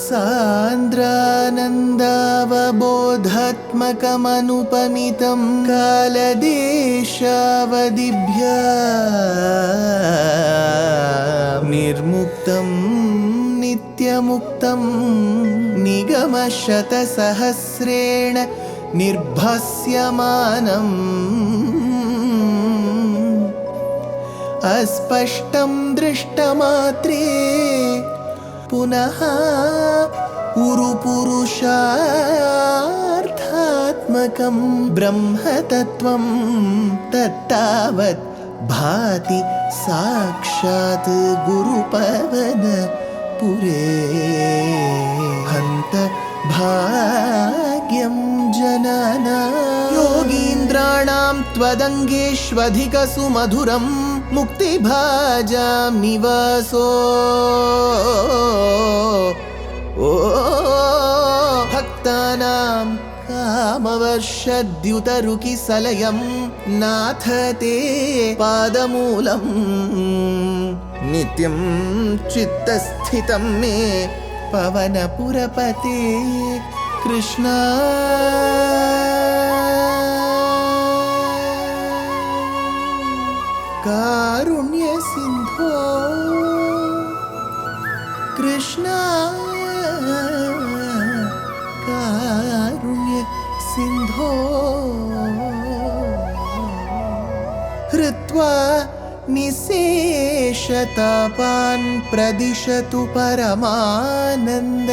सान्द्रानन्दावबोधात्मकमनुपमितं कालदेशावदिभ्या निर्मुक्तं नित्यमुक्तं निगमशतसहस्रेण निर्भास्यमानम् अस्पष्टं दृष्टमात्रे पुनः उरुपुरुषार्थात्मकं ब्रह्मतत्त्वं तत्तावत् भाति साक्षात् गुरुपवनपुरे हन्त भाग्यं जनानां योगीन्द्राणां त्वदङ्गेष्वधिकसुमधुरं मुक्तिभाजां निवासो भक्तानां कामवर्षद्युतरुकिसलयं नाथ ते पादमूलं नित्यं चित्तस्थितं मे पवनपुरपते कृष्णा कारुण्य सिंधो कृष्णा कारुण्य सिंधो हृत्वा निशेषतापान् प्रदिशतु परमानन्द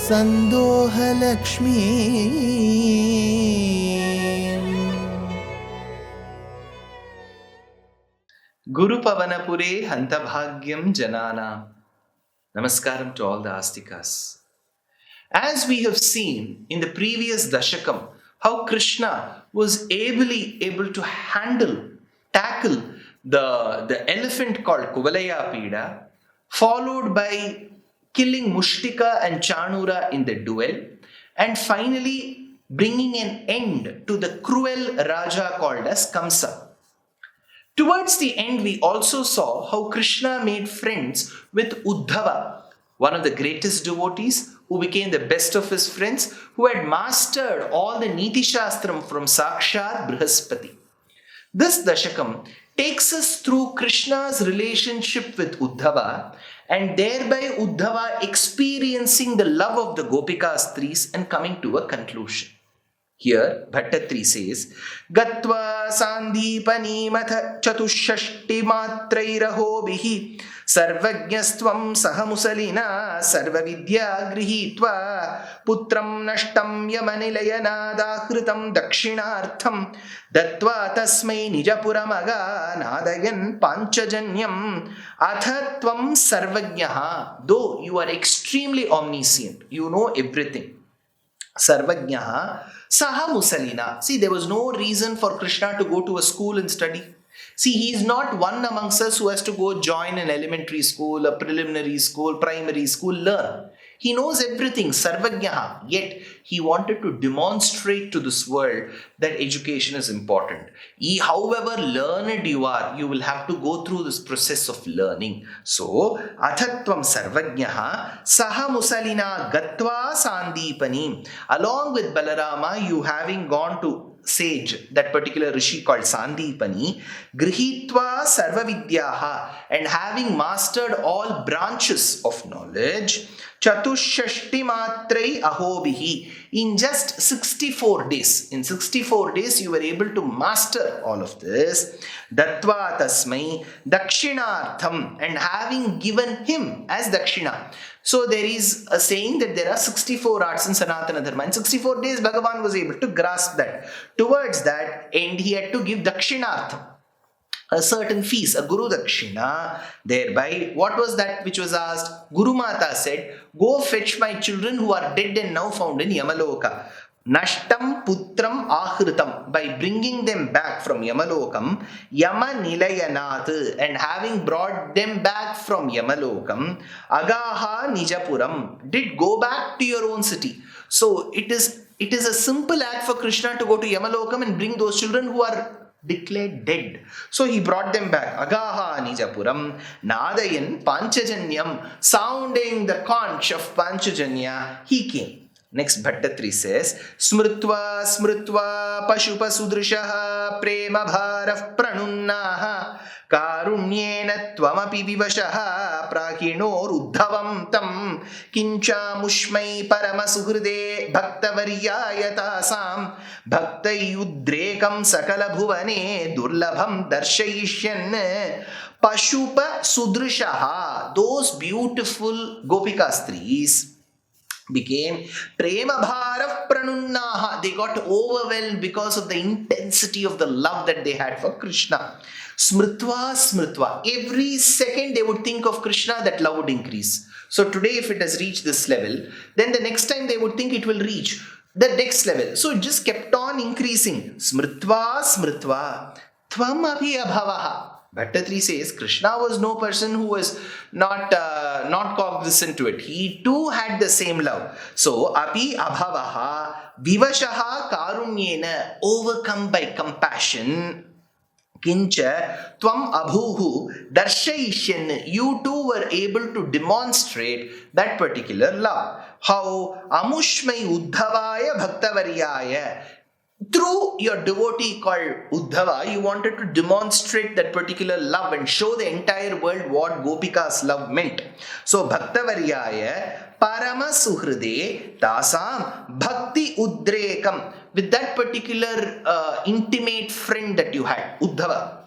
सन्दोहलक्ष्मी Guru Pavanapure Hantabhagyam Janana. Namaskaram to all the Astikas. As we have seen in the previous Dashakam, how Krishna was able to tackle the elephant called Kuvalaya Pida, followed by killing Mushtika and Chanura in the duel, and finally bringing an end to the cruel Raja called as Kamsa. Towards the end, we also saw how Krishna made friends with Uddhava, one of the greatest devotees who became the best of his friends, who had mastered all the Niti Shastram from Sakshat Brihaspati. This Dashakam takes us through Krishna's relationship with Uddhava and thereby Uddhava experiencing the love of the Gopikas Threes and coming to a conclusion. Here, Bhaṭṭatiri says, Gatva sandipani matha chatushashti matrairaho bihi sarvajñastvam sahamusalina sarvavidya grihitva putram nashtam yamanilayanadahritam dakshinartham dattva tasmai nijapuramaga nadayan panchajanyam athatvam sarvajñaha. Though you are extremely omniscient, you know everything. Sarvajñaha Saha Musalina. See, there was no reason for Krishna to go to a school and study. See, he is not one amongst us who has to go join an elementary school, a preliminary school, primary school, learn. He knows everything, Sarvajñaha. Yet, he wanted to demonstrate to this world that education is important. However learned you are, you will have to go through this process of learning. So, Athatvam Sarvajñaha Saha Musalina Gatva Sandipani. Along with Balarama, you having gone to sage, that particular rishi called Sandipani, Grihitva Sarvavidyaha, and having mastered all branches of knowledge, Chatushashti Matrai Ahobihi, in just 64 days. In 64 days, you were able to master all of this. Dattva Tasmai Dakshinartham, and having given him as Dakshina. So there is a saying that there are 64 arts in Sanatana Dharma. In 64 days, Bhagavan was able to grasp that. Towards that end, he had to give Dakshinartham, a certain fees, a Guru Dakshina. Thereby, what was that which was asked? Guru Mata said, go fetch my children who are dead and now found in Yamaloka. Nashtam Putram Ahritam, by bringing them back from Yamalokam, Yama Nilayanath, and having brought them back from Yamalokam, Agaha Nijapuram, did go back to your own city. So it is a simple act for Krishna to go to Yamalokam and bring those children who are declared dead. So he brought them back. Agaha Nijapuram, Nadayan Panchajanyam, sounding the conch of Panchajanya, he came. Next Bhaṭṭatiri says, Smrutva Smrutva Pashupa Sudrishaha Prema Bharaf Pranunnaha Karunyena Tvamapi Vivashaha Prahinor Uddhavam Tam Kincha Mushmai Paramasuhrde Bhaktavaryaya Tasam Bhaktayudrekam Sakala Bhuvane Durlabham Darshayishyan Pashupa Sudrishaha. Those beautiful Gopikastris became prema bharav pranunnaha. They got overwhelmed because of the intensity of the love that they had for Krishna. Smritva smritva. Every second they would think of Krishna, that love would increase. So today if it has reached this level, then the next time they would think it will reach the next level. So it just kept on increasing. Smritva smritva. Tvam abhi abhavaha. Bhaṭṭatiri says Krishna was no person who was not cognizant to it. He too had the same love. So, api abhavaha vivashaha karunyena, overcome by compassion. Kincha tvam abhuhu darshayishyan, you too were able to demonstrate that particular love. How amushmai uddhavaya bhaktavaryaya, through your devotee called Uddhava, you wanted to demonstrate that particular love and show the entire world what Gopika's love meant. So, Bhaktavaryaya Paramasuhride Tasam Bhakti Udrekam, with that particular intimate friend that you had, Uddhava,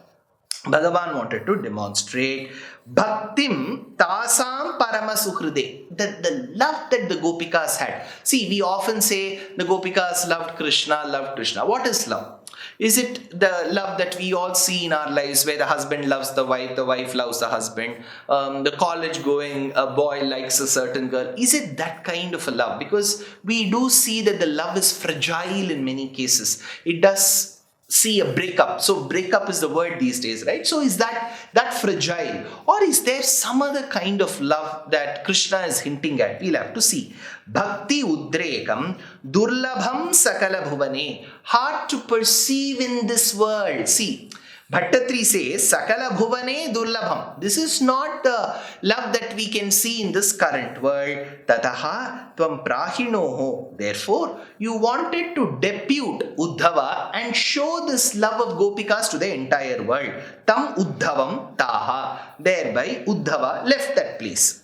Bhagavan wanted to demonstrate Bhaktim Tasam Paramasuhride, the love that the Gopikas had. See, we often say the Gopikas loved Krishna, loved Krishna. What is love? Is it the love that we all see in our lives, where the husband loves the wife loves the husband, the college going boy likes a certain girl? Is it that kind of a love? Because we do see that the love is fragile in many cases. It does see a breakup. So breakup is the word these days, right? So is that fragile? Or is there some other kind of love that Krishna is hinting at? We'll have to see. Bhakti Udrekam Durlabham Sakala Bhuvane, hard to perceive in this world. See, Bhaṭṭatiri says, Sakala Bhuvane Durlabham. This is not the love that we can see in this current world. Tataha Tvam Prahinoho. Therefore, you wanted to depute Uddhava and show this love of Gopikas to the entire world. Tam Uddhavam Taha. Thereby, Uddhava left that place.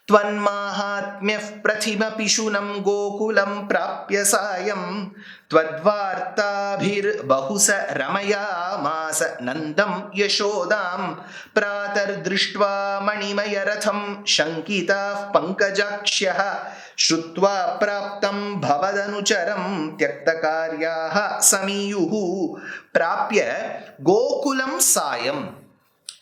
Tvanmahatmyah prathima pishunam gokulam prapya sayam Twadvartabhir bahusa ramaya masa nandam yashodam pratar drishtva manimaya ratham shankita pankajakshyah Shrutva praptam bhavadanucharam tyaktakaryaha samiyuhu prapya gokulam sayam.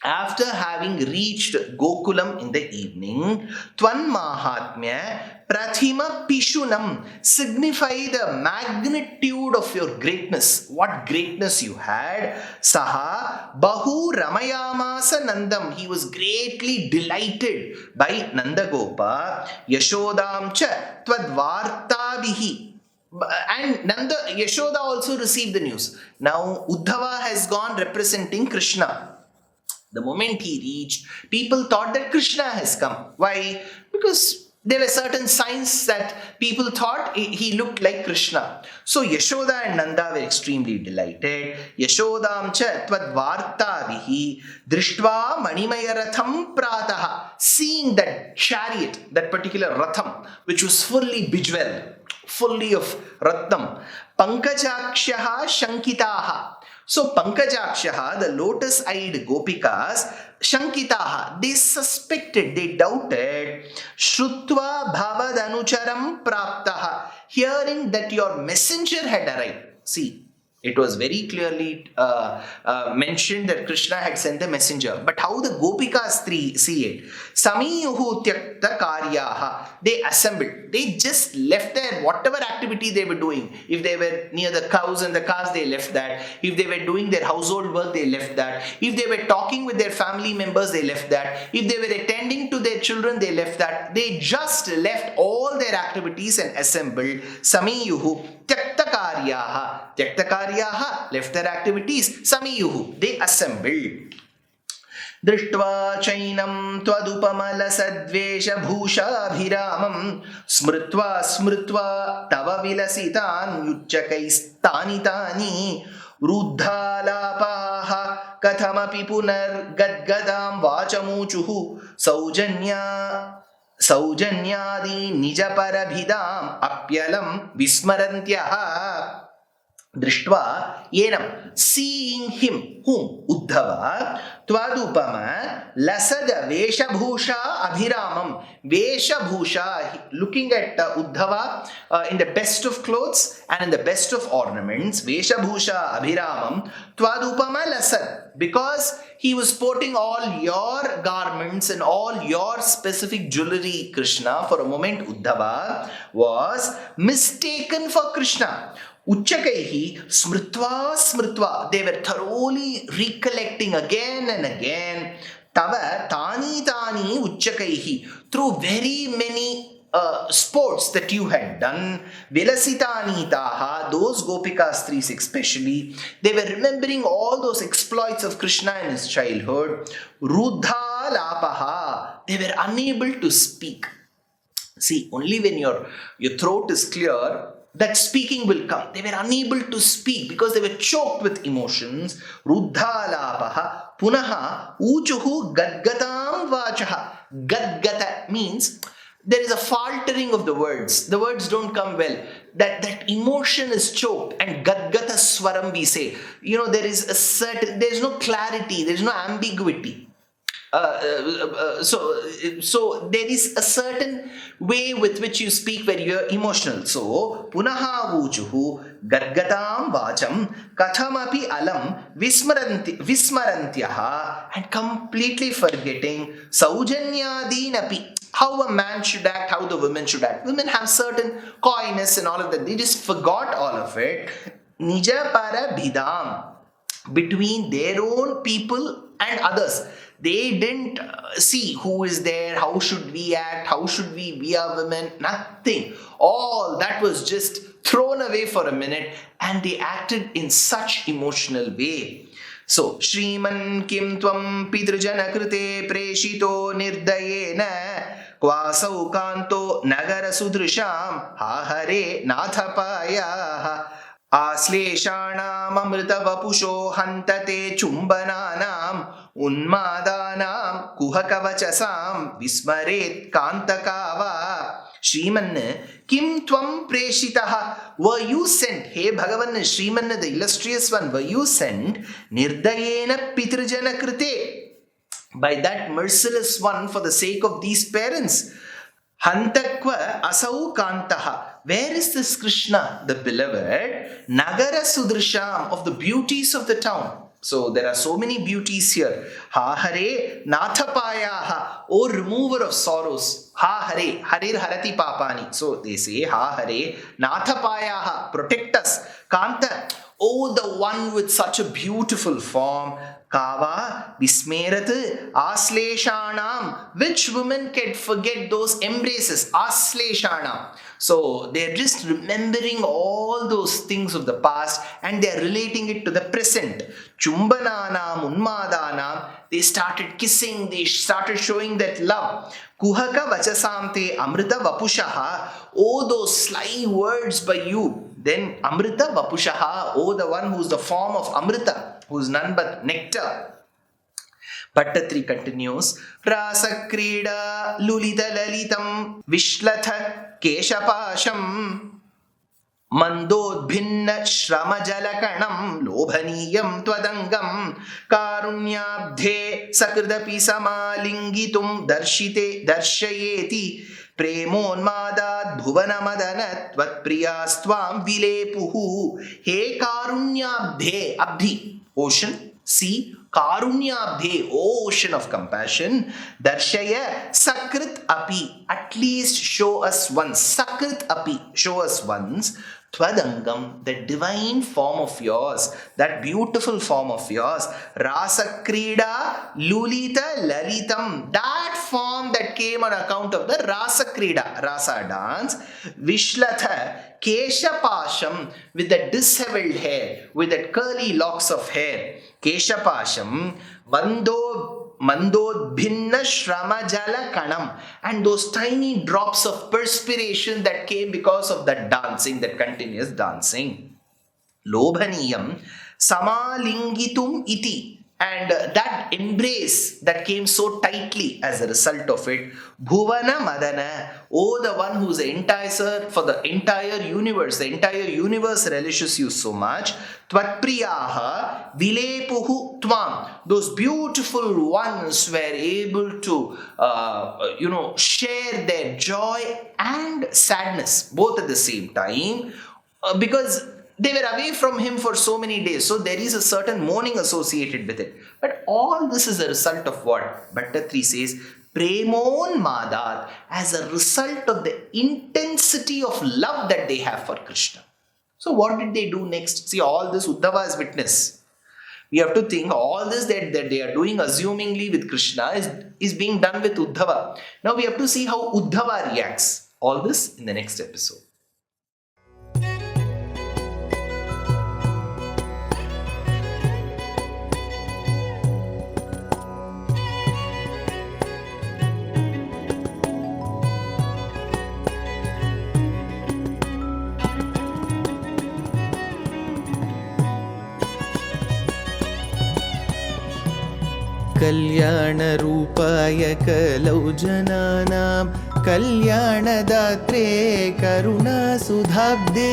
After having reached Gokulam in the evening, Tvan Mahatmya Prathima Pishunam, signify the magnitude of your greatness. What greatness you had. Saha Bahu Ramayamasa Nandam. He was greatly delighted by Nandagopa. Yashodam Cha Twadvartabihi. And Yashoda also received the news. Now Uddhava has gone representing Krishna. The moment he reached, people thought that Krishna has come. Why? Because there were certain signs that people thought he looked like Krishna. So Yashoda and Nanda were extremely delighted. Yashodam cha twadvartavihi drishtva manimaya ratham prataha. Seeing that chariot, that particular ratham, which was fully bejeweled, fully of ratnam. Pankajakshaha shankitaha. So Pankajakshaha, the lotus-eyed Gopikas, Shankitaha, they suspected, they doubted, Shrutva Bhavadanucharam Praptaha, hearing that your messenger had arrived. See, it was very clearly mentioned that Krishna had sent the messenger. But how the Gopikas see it? Samiyuhu tyakta karyaha. They assembled. They just left there whatever activity they were doing. If they were near the cows and the cars, they left that. If they were doing their household work, they left that. If they were talking with their family members, they left that. If they were attending to their children, they left that. They just left all their activities and assembled. Samiyuhu tyakta karyaha. karyaha. Tyakta karyaha, left their activities. Samiyuhu, they assembled. दृष्ट्वा चैनं त्वदुपमलसद्वेषभूषाभिरामं स्मृत्वा स्मृत्वा तव विलसितान् युच्चकैस्तानि तानि रुद्धालापाः कथमपि पुनर्गद्गदां वाचमूचुः सौजन्यादि निजपरभिदाम् अप्यलं विस्मरन्त्यः दृष्ट्वा येनम seeing him whom Uddhava twadupama lasada veshabhusha abhiramam veshabhusha looking at Uddhava in the best of clothes and in the best of ornaments veshabhusha abhiramam twadupama lasad because he was sporting all your garments and all your specific jewelry. Krishna for a moment Uddhava was mistaken for Krishna. Uchchakaihi smritva smritva, they were thoroughly recollecting again and again. Tava tani tani uchchakaihi, through very many sports that you had done. Vilasitani taha, those Gopikas 3 especially, they were remembering all those exploits of Krishna in his childhood. Ruddha lapaha, they were unable to speak. See, only when your throat is clear, that speaking will come. They were unable to speak because they were choked with emotions. Ruddhalapaha punaha uchuhu gadgatam vachaha. Gadgata means there is a faltering of the words. The words don't come well. That emotion is choked, and gadgata swaram we say. There is there is no clarity, there is no ambiguity. So there is a certain way with which you speak where you are emotional. So punaha vuchuhu gadgatam vacham kathamapi alam vismarantyaha, and completely forgetting saujanyadinapi, how a man should act, how the women should act. Women have certain coyness and all of that. They just forgot all of it. Nija para bhidam, between their own people and others. They didn't see who is there, how should we act, how should we be a women, nothing. All that was just thrown away for a minute, and they acted in such emotional way. So, Śrīman kim tvam pitrujana krite preshito nirdayena kvasau kanto nagara sudrisham hahare nathapaya आश्लेषाणाम् अमृतवपुषो हन्तते चुम्बनानाम् उन्मादानाम् कुहकवचसाम् विस्मरेत् कान्तकावा. Srīman kim tvam preshitaha, were you sent? Hey Bhagavan, Srīman the illustrious one, were you sent? Nirdayena pitrujana krite, by that merciless one for the sake of these parents. Hantakva asau kantaha, where is this Krishna, the beloved? Nagara sudrisham, of the beauties of the town. So there are so many beauties here. Ha hare nathapayaha, O remover of sorrows. Ha hare, harir harati papani. So they say, ha hare nathapayaha, protect us. Kanta, O the one with such a beautiful form. Kava vismerat asleshanam, which woman can forget those embraces? Asleshanam. So they're just remembering all those things of the past and they're relating it to the present. Chumbananam, unmadanam, they started kissing, they started showing that love. Kuhaka vachasamte amrita vapushaha, oh those sly words by you. Then amrita vapushaha, oh the one who's the form of amrita, who's none but nectar. Bhaṭṭatiri continues, Rasa krida lulita lalitam vishlatha keshapasham mandodbhinna shrama jalakanam lobhaniyam twadangam karunyabdhe sakridapi samalingitum darshayeti premonmadad bhuvanamadana tvatpriyastvam vilepuhu. He karunyabdhe, abdhi, ocean, sea, karunyabdhe, ocean of compassion. Darshaya sakrit api, at least show us once. Sakrit api, show us once. Twadangam, the divine form of yours, that beautiful form of yours. Rasa krida lulita lalitam, that form that came on account of the Rasa Krida, Rasa dance. Vishlatha Keshapasham, with the disheveled hair, with that curly locks of hair. Keshapasham Mandodbhinna Shramajala Kanam, and those tiny drops of perspiration that came because of that dancing, that continuous dancing. Lobhaniyam Samalingitum iti, and that embrace that came so tightly as a result of it. Bhuvana Madana, oh, the one who's the enticer for the entire universe. The entire universe relishes you so much. Tvatpriyaha Vilepuhu Tvam, those beautiful ones were able to share their joy and sadness both at the same time, because they were away from him for so many days. So there is a certain mourning associated with it. But all this is a result of what? Bhaṭṭatiri says, Premon Madat, as a result of the intensity of love that they have for Krishna. So what did they do next? See, all this Uddhava has witnessed. We have to think all this that they are doing assumingly with Krishna is being done with Uddhava. Now we have to see how Uddhava reacts. All this in the next episode. कल्याणरूपाय कलौ जनानां कल्याणदात्रे करुणासुधाब्दे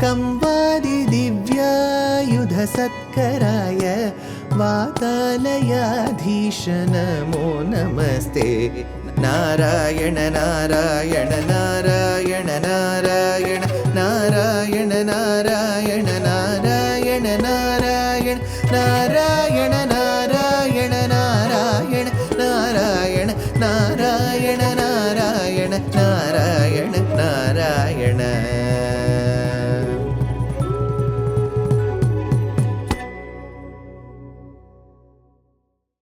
कंवादिदिव्यायुधसत्कराय वातालयाधीश नमो नमस्ते. नारायण नारायण नारायण नारायण नारायण नारायण नारायण नारायण नारायण